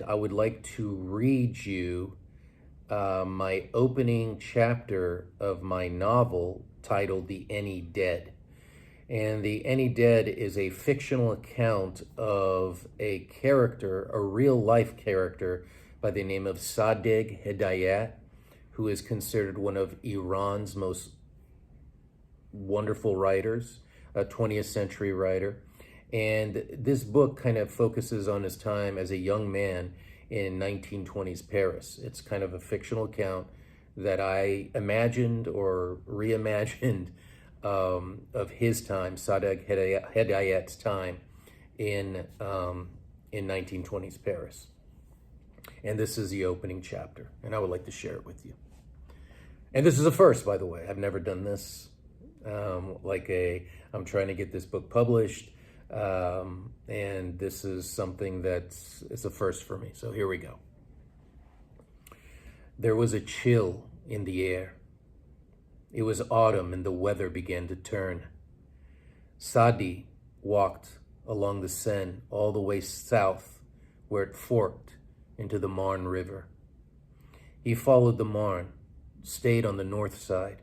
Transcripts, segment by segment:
and I would like to read you my opening chapter of my novel titled The Any Dead. And The Any Dead is a fictional account of a character, a real life character by the name of Sadegh Hidayat, who is considered one of Iran's most wonderful writers, a 20th century writer. And this book kind of focuses on his time as a young man in 1920s Paris. It's kind of a fictional account that I imagined or reimagined of his time, Sadegh Hidayat's time in 1920s Paris. And this is the opening chapter, and I would like to share it with you. And this is a first, by the way. I've never done this. I'm trying to get this book published, and this is something it's a first for me. So here we go. There was a chill in the air. It was autumn and the weather began to turn. Sadi walked along the Seine all the way south where it forked into the Marne River. He followed the Marne, stayed on the north side,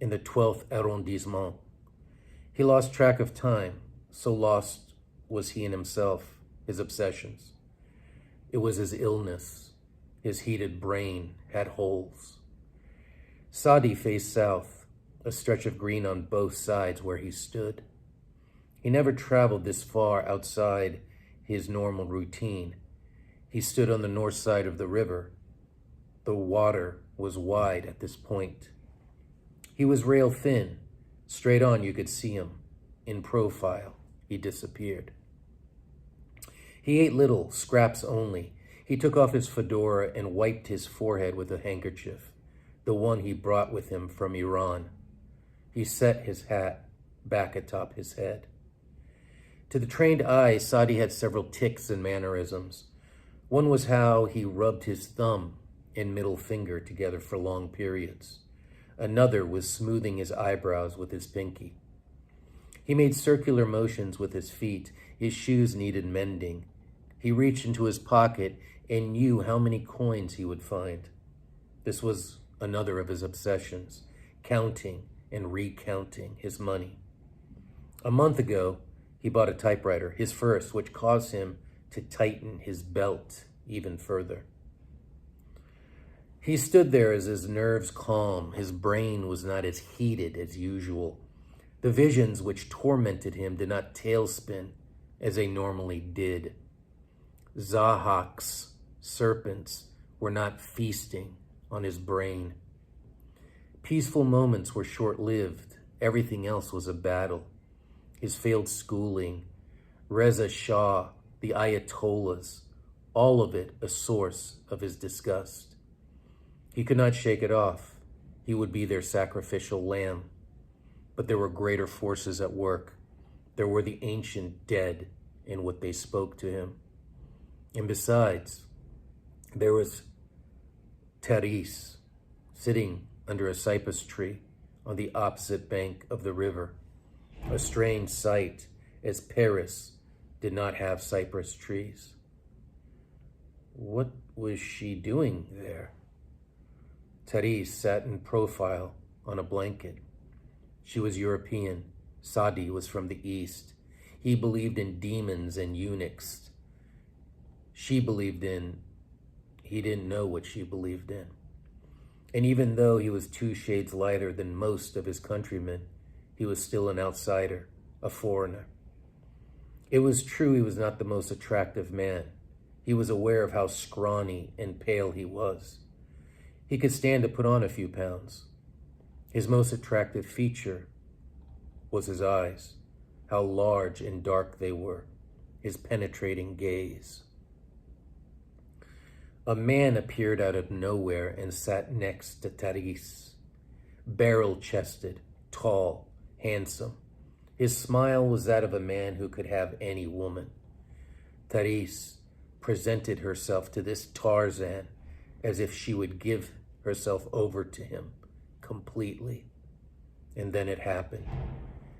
in the 12th arrondissement. He lost track of time, so lost was he in himself, his obsessions. It was his illness. His heated brain had holes. Sadi faced south, a stretch of green on both sides where he stood. He never traveled this far outside his normal routine. He stood on the north side of the river. The water was wide at this point. He was rail thin. Straight on you could see him. In profile, he disappeared. He ate little, scraps only. He took off his fedora and wiped his forehead with a handkerchief, the one he brought with him from Iran. He set his hat back atop his head. To the trained eye, Sadi had several tics and mannerisms. One was how he rubbed his thumb and middle finger together for long periods. Another was smoothing his eyebrows with his pinky. He made circular motions with his feet. His shoes needed mending. He reached into his pocket and knew how many coins he would find. This was another of his obsessions, counting and recounting his money. A month ago, he bought a typewriter, his first, which caused him to tighten his belt even further. He stood there as his nerves calm. His brain was not as heated as usual. The visions which tormented him did not tailspin as they normally did. Zahaks, serpents, were not feasting on his brain. Peaceful moments were short-lived. Everything else was a battle. His failed schooling, Reza Shah, the Ayatollahs, all of it a source of his disgust. He could not shake it off. He would be their sacrificial lamb. But there were greater forces at work. There were the ancient dead in what they spoke to him. And besides, there was Therese sitting under a cypress tree on the opposite bank of the river. A strange sight, as Paris did not have cypress trees. What was she doing there? Therese sat in profile on a blanket. She was European. Sadi was from the East. He believed in demons and eunuchs. He didn't know what she believed in. And even though he was 2 shades lighter than most of his countrymen, he was still an outsider, a foreigner. It was true he was not the most attractive man. He was aware of how scrawny and pale he was. He could stand to put on a few pounds. His most attractive feature was his eyes, how large and dark they were, his penetrating gaze. A man appeared out of nowhere and sat next to Therese, barrel-chested, tall, handsome. His smile was that of a man who could have any woman. Therese presented herself to this Tarzan as if she would give herself over to him completely. And then it happened.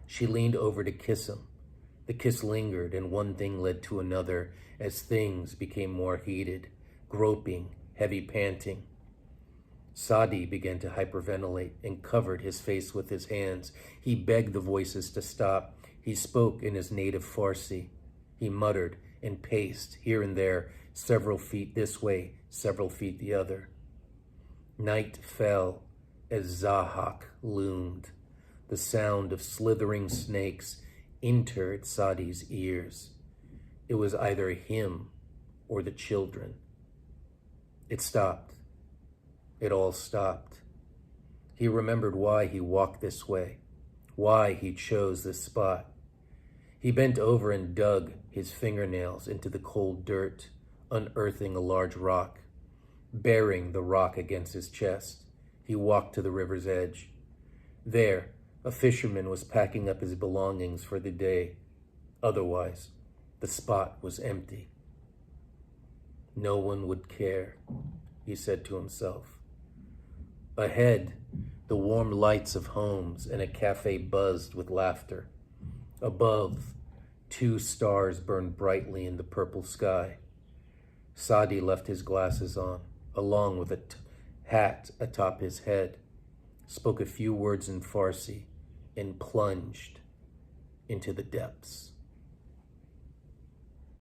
She leaned over to kiss him. The kiss lingered, and one thing led to another as things became more heated, groping, heavy panting. Saadi began to hyperventilate and covered his face with his hands. He begged the voices to stop. He spoke in his native Farsi. He muttered and paced here and there, several feet this way, several feet the other. Night fell as Zahak loomed. The sound of slithering snakes entered Saadi's ears. It was either him or the children. It stopped. It all stopped. He remembered why he walked this way, why he chose this spot. He bent over and dug his fingernails into the cold dirt, unearthing a large rock. Bearing the rock against his chest, he walked to the river's edge. There, a fisherman was packing up his belongings for the day. Otherwise, the spot was empty. No one would care, he said to himself. Ahead, the warm lights of homes and a cafe buzzed with laughter. Above, 2 stars burned brightly in the purple sky. Saadi left his glasses on, along with a hat atop his head, spoke a few words in Farsi, and plunged into the depths.